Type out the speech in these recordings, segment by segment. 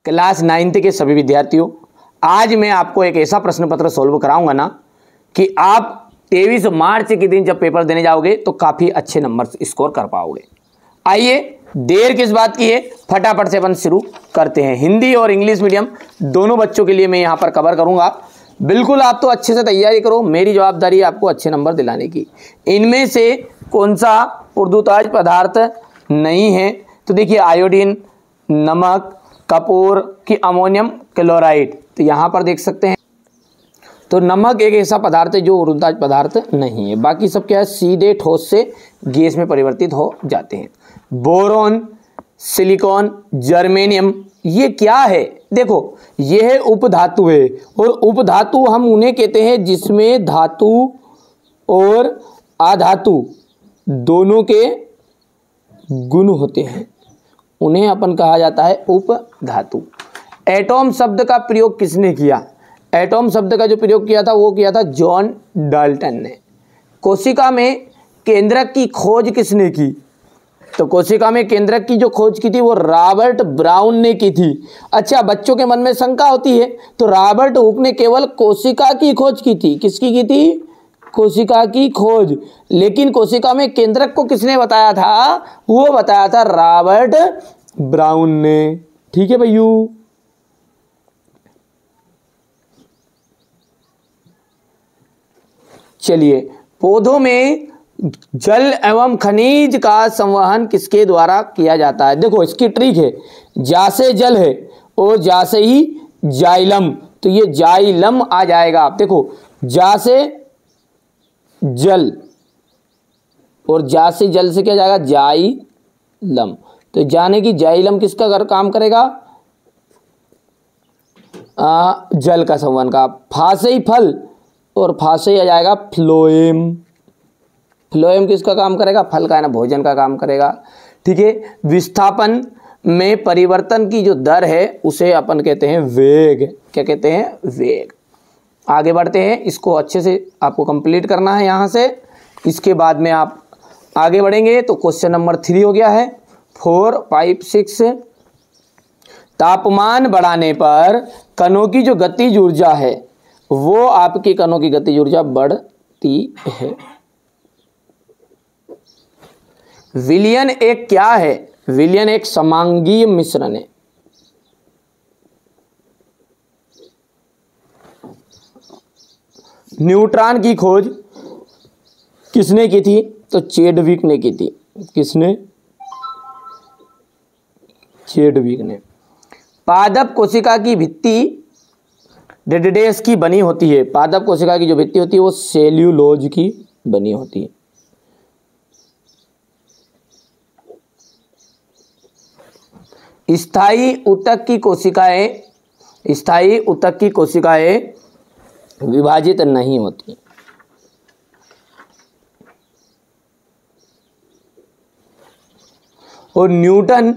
Class 9th के सभी विद्यार्थियों, आज मैं आपको एक ऐसा प्रश्न पत्र सोल्व कराऊंगा ना कि आप 23 मार्च के दिन जब पेपर देने जाओगे तो काफ़ी अच्छे नंबर स्कोर कर पाओगे। आइए, देर किस बात की है, फटाफट से अपन शुरू करते हैं। हिंदी और इंग्लिश मीडियम दोनों बच्चों के लिए मैं यहाँ पर कवर करूँगा। बिल्कुल आप तो अच्छे से तैयारी करो, मेरी जवाबदारी है आपको अच्छे नंबर दिलाने की। इनमें से कौन सा उर्दूताज पदार्थ नहीं है? तो देखिए, आयोडीन, नमक, कपूर की अमोनियम क्लोराइड, तो यहाँ पर देख सकते हैं। तो नमक एक ऐसा पदार्थ है जो उर्दूताज पदार्थ नहीं है, बाकी सब क्या है, सीधे ठोस से गैस में परिवर्तित हो जाते हैं। बोरोन, सिलिकॉन, जर्मेनियम, ये क्या है? देखो, ये है उपधातु है, और उपधातु हम उन्हें कहते हैं जिसमें धातु और अधातु दोनों के गुण होते हैं, उन्हें अपन कहा जाता है उपधातु। एटॉम शब्द का प्रयोग किसने किया? एटॉम शब्द का जो प्रयोग किया था वो किया था जॉन डाल्टन ने। कोशिका में केंद्रक की खोज किसने की? तो कोशिका में केंद्रक की जो खोज की थी वो रॉबर्ट ब्राउन ने की थी। अच्छा, बच्चों के मन में शंका होती है, तो रॉबर्ट हुक ने केवल कोशिका की खोज की थी। किसकी की थी? कोशिका की खोज। लेकिन कोशिका में केंद्रक को किसने बताया था? वो बताया था रॉबर्ट ब्राउन ने। ठीक है भैयू। चलिए, पौधों में जल एवं खनिज का संवहन किसके द्वारा किया जाता है? देखो, इसकी ट्रिक है, जा से जल है और जा से ही जाइलम, तो ये जाइलम आ जाएगा। आप देखो, जा से जल और जा से जल से क्या जाएगा? जाइलम। तो जाने की जाइलम किसका काम करेगा? जल का संवहन का। फा से ही फल और फा से ही आ जाएगा फ्लोएम। फ्लोएम किसका काम करेगा? फल का, है ना, भोजन का काम करेगा। ठीक है। विस्थापन में परिवर्तन की जो दर है उसे अपन कहते हैं वेग। क्या कहते हैं? वेग। आगे बढ़ते हैं, इसको अच्छे से आपको कंप्लीट करना है यहाँ से, इसके बाद में आप आगे बढ़ेंगे। तो क्वेश्चन नंबर 3 हो गया है। 4, 5, 6, तापमान बढ़ाने पर कणों की जो गतिज ऊर्जा है वो आपकी कणों की गतिज ऊर्जा बढ़ती है। विलयन एक क्या है? विलयन एक समांगीय मिश्रण है। न्यूट्रॉन की खोज किसने की थी? तो चैडविक ने की थी। किसने? चैडविक ने। पादप कोशिका की भित्ति डेडेस की बनी होती है। पादप कोशिका की जो भित्ति होती है वो सेल्यूलोज की बनी होती है। स्थायी ऊतक की कोशिकाएं, स्थायी ऊतक की कोशिकाएं विभाजित नहीं होती। और न्यूटन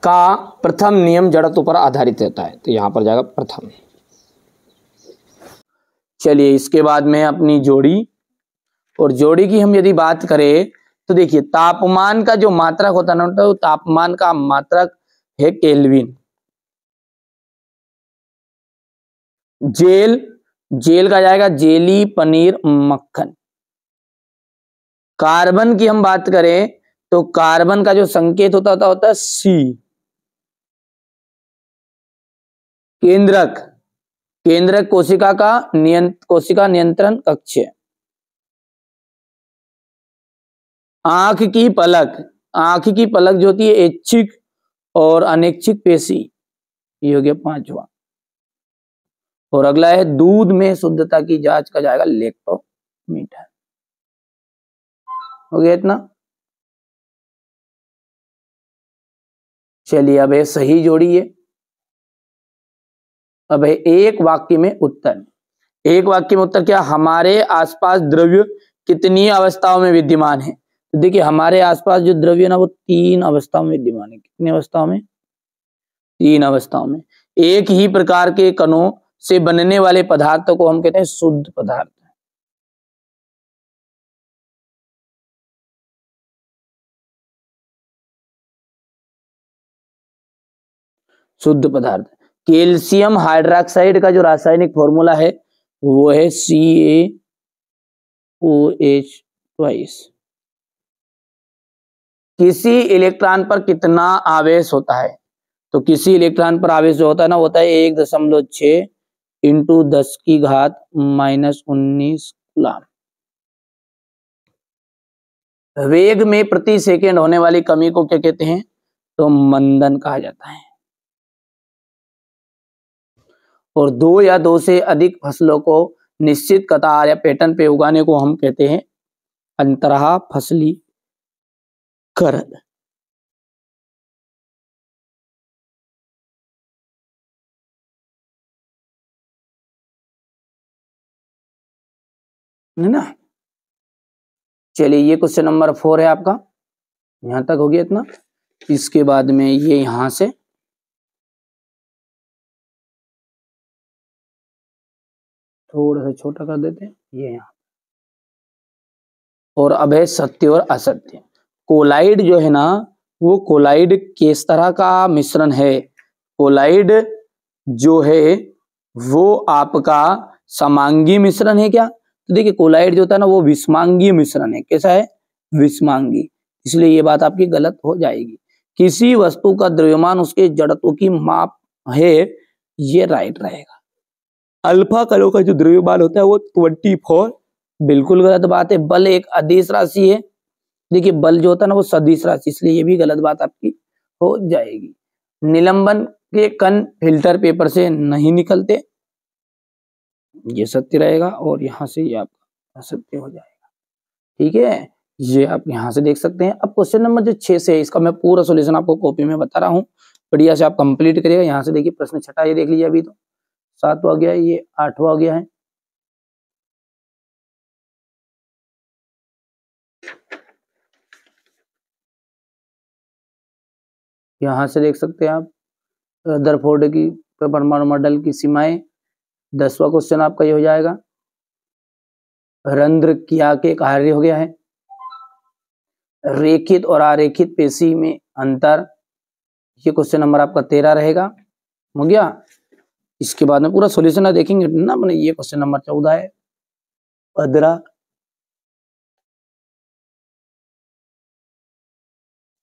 का प्रथम नियम जड़त्व पर आधारित होता है, तो यहां पर जाएगा प्रथम। चलिए, इसके बाद में अपनी जोड़ी, और जोड़ी की हम यदि बात करें तो देखिए, तापमान का जो मात्रक होता है ना, तो तापमान का मात्रक है केल्विन। जेल, जेल का जाएगा जेली, पनीर, मक्खन। कार्बन की हम बात करें तो कार्बन का जो संकेत होता है सी। केंद्रक, केंद्रक कोशिका का कोशिका नियंत्रण कक्ष है। आंख की पलक, आंख की पलक जो होती है ऐच्छिक और अनैच्छिक पेशी, ये हो गया 5वां। और अगला है दूध में शुद्धता की जांच का जाएगा लैक्टोमीटर। हो गया इतना। चलिए, अब ये सही जोड़ी है। अब है एक वाक्य में उत्तर। एक वाक्य में उत्तर क्या? हमारे आसपास द्रव्य कितनी अवस्थाओं में विद्यमान है? तो देखिए, हमारे आसपास जो द्रव्य है ना वो 3 अवस्थाओं में विद्यमान है। कितनी अवस्थाओं में? 3 अवस्थाओं में। एक ही प्रकार के कणों से बनने वाले पदार्थों को हम कहते हैं शुद्ध पदार्थ। शुद्ध पदार्थ कैल्शियम हाइड्रोक्साइड का जो रासायनिक फॉर्मूला है वो है CaOH2। किसी इलेक्ट्रॉन पर कितना आवेश होता है? तो किसी इलेक्ट्रॉन पर आवेश जो होता है ना, होता है 1.6 इंटू 10⁻⁻19 कूलम। वेग में प्रति सेकेंड होने वाली कमी को क्या कहते हैं? तो मंदन कहा जाता है। और दो या दो से अधिक फसलों को निश्चित कतार या पैटर्न पे उगाने को हम कहते हैं अंतरहा फसलीकरण। है ना। चलिए ये क्वेश्चन नंबर 4 है आपका, यहां तक हो गया इतना। इसके बाद में ये यहां से थोड़ा सा छोटा कर देते हैं, ये यहां। और अब है सत्य और असत्य। कोलाइड जो है ना, वो कोलाइड किस तरह का मिश्रण है? कोलाइड जो है वो आपका समांगी मिश्रण है क्या? तो देखिए कोलाइड जो होता है ना वो विषमांगी मिश्रण है। कैसा है? विषमांगी। इसलिए ये बात आपकी गलत हो जाएगी। किसी वस्तु का द्रव्यमान उसके जड़त्व की माप है, ये राइट रहेगा। अल्फा कणों का जो द्रव्यमान होता है वो 24, बिल्कुल गलत बात है। बल एक अदिश राशि है। देखिए बल जो होता है ना वो सदिश राशि, इसलिए ये भी गलत बात आपकी हो जाएगी। निलंबन के कण फिल्टर पेपर से नहीं निकलते, ये सत्य रहेगा। और यहां से ये आपका असत्य हो जाएगा। ठीक है, ये आप यहां से देख सकते हैं। अब क्वेश्चन नंबर जो 6 से है, इसका मैं पूरा सॉल्यूशन आपको कॉपी में बता रहा हूँ, बढ़िया से आप कंप्लीट करिएगा। यहाँ से देखिए प्रश्न 6 ये देख लीजिए, अभी तो 7वां गया है, ये 8वां गया है। यहां से देख सकते हैं आप रदरफोर्ड की परमाणु मॉडल की सीमाएं। 10वां क्वेश्चन आपका ये हो जाएगा। रंध्र क्या के कार्य हो गया है। रेखित और अरेखित पेशी में अंतर, ये क्वेश्चन नंबर आपका 13 रहेगा। हो गया। इसके बाद में पूरा सॉल्यूशन देखेंगे ना अपने। ये क्वेश्चन नंबर 14 है। 15,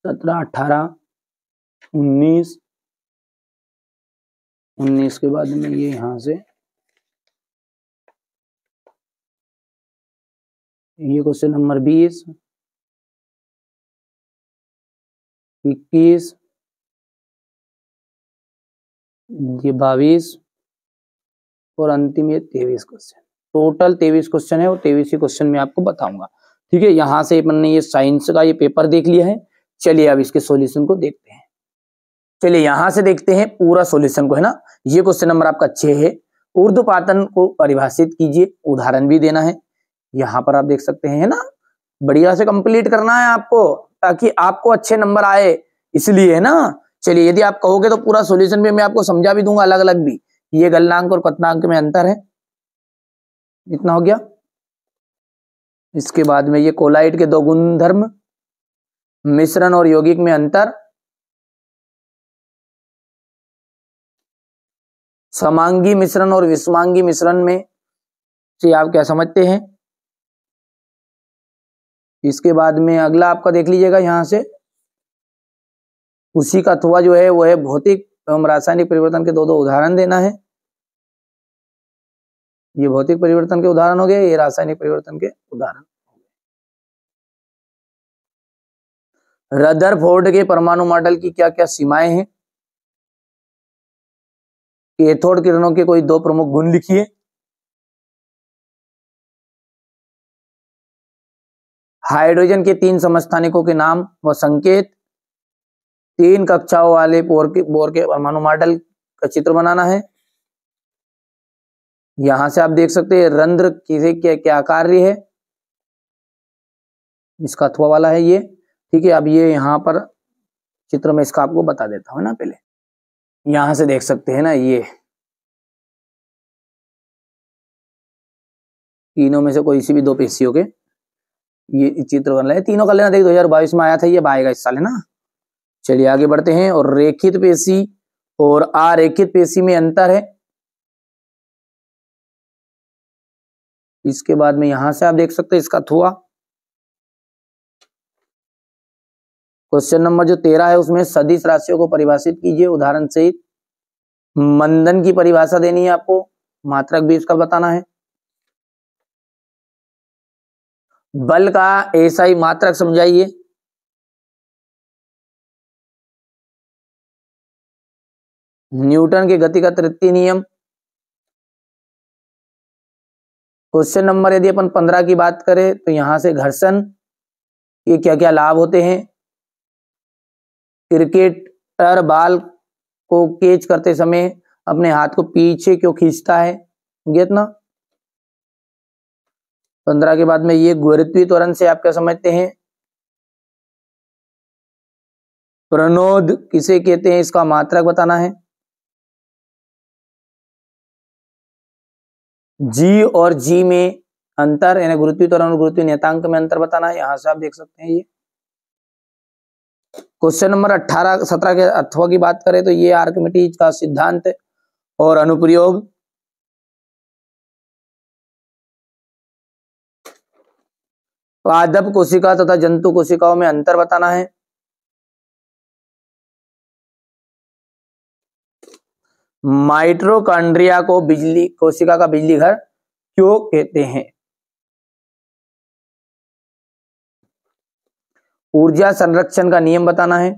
17, 18, 19 के बाद में ये यहां से ये क्वेश्चन नंबर 20, 21, ये 22 और अंतिम ये 23 क्वेश्चन। टोटल 23 क्वेश्चन है और 23 क्वेश्चन में आपको बताऊंगा। ठीक है, यहां से अपन ने ये साइंस का ये पेपर देख लिया है। चलिए अब इसके सॉल्यूशन को देखते हैं। चलिए यहां से देखते हैं पूरा सॉल्यूशन को, है ना। ये क्वेश्चन नंबर आपका 6 है। ऊर्ध्वपातन को परिभाषित कीजिए, उदाहरण भी देना है। यहाँ पर आप देख सकते हैं, है ना। बढ़िया से कंप्लीट करना है आपको, ताकि आपको अच्छे नंबर आए, इसलिए, है ना। चलिए यदि आप कहोगे तो पूरा सॉल्यूशन भी मैं आपको समझा भी दूंगा, अलग अलग भी। ये गलनांक और क्वथनांक में अंतर है, इतना हो गया। इसके बाद में ये कोलाइड के दो गुणधर्म, मिश्रण और यौगिक में अंतर, समांगी मिश्रण और विषमांगी मिश्रण में से आप क्या समझते हैं। इसके बाद में अगला आपका देख लीजिएगा, यहां से उसी का अथवा जो है वो है भौतिक एवं रासायनिक परिवर्तन के दो उदाहरण देना है। ये भौतिक परिवर्तन के उदाहरण हो गए, ये रासायनिक परिवर्तन के उदाहरण। रदरफोर्ड के परमाणु मॉडल की क्या क्या सीमाएं हैं। कैथोड किरणों के कोई दो प्रमुख गुण लिखिए। हाइड्रोजन के 3 समस्थानिकों के नाम व संकेत। 3 कक्षाओं वाले बोर के परमाणु मॉडल का चित्र बनाना है। यहां से आप देख सकते हैं रंध्र किसे क्या कार्य है, इसका अथवा वाला है ये। ठीक है, अब ये यहाँ पर चित्र में इसका आपको बता देता हूं ना। पहले यहां से देख सकते हैं ना, ये तीनों में से कोई सी भी 2 पेशियों के ये चित्र बन रहे हैं। तीनों का लेना देख 2022 में आया था, ये आएगा इस साल, है ना। चलिए आगे बढ़ते हैं। और रेखित पेशी और आरेखित पेशी में अंतर है। इसके बाद में यहां से आप देख सकते हैं इसका थुआ। क्वेश्चन नंबर जो 13 है उसमें सदिश राशियों को परिभाषित कीजिए उदाहरण सहित। मंदन की परिभाषा देनी है आपको, मात्रक भी इसका बताना है। बल का एसआई मात्रक समझाइए। न्यूटन के गति का तृतीय नियम। क्वेश्चन नंबर यदि अपन 15 की बात करें तो यहां से घर्षण के क्या क्या लाभ होते हैं। क्रिकेटर बॉल को कैच करते समय अपने हाथ को पीछे क्यों खींचता है, गेट ना। 15 के बाद में ये गुरुत्वीय त्वरण से आप क्या समझते हैं। प्रणोद किसे कहते हैं, इसका मात्रक बताना है। जी और जी में अंतर यानी गुरुत्वीय त्वरण और गुरुत्वीय नियतांक में अंतर बताना है। यहां से आप देख सकते हैं ये। क्वेश्चन नंबर 18 17 के अथवा की बात करें तो ये आर्किमिडीज का सिद्धांत और अनुप्रयोग। पादप कोशिका तथा जंतु कोशिकाओं में अंतर बताना है। माइटोकॉन्ड्रिया को बिजली कोशिका का बिजली घर क्यों कहते हैं। ऊर्जा संरक्षण का नियम बताना है।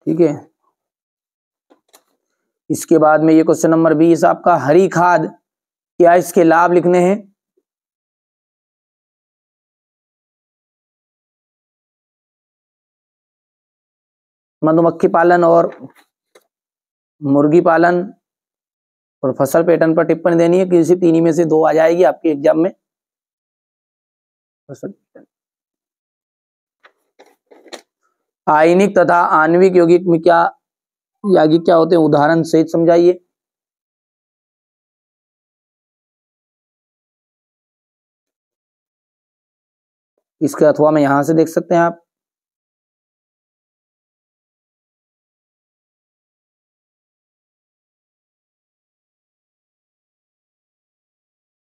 ठीक है। इसके बाद में ये क्वेश्चन नंबर 20 आपका हरी खाद क्या, इसके लाभ लिखने हैं। मधुमक्खी पालन और मुर्गी पालन और फसल पैटर्न पर टिप्पणी देनी है, किसी तीन में से दो आ जाएगी आपके एग्जाम में। फसल आयनिक तथा आणविक यौगिक में क्या यौगिक क्या होते हैं, उदाहरण सहित समझाइए। इसके अथवा में यहां से देख सकते हैं आप।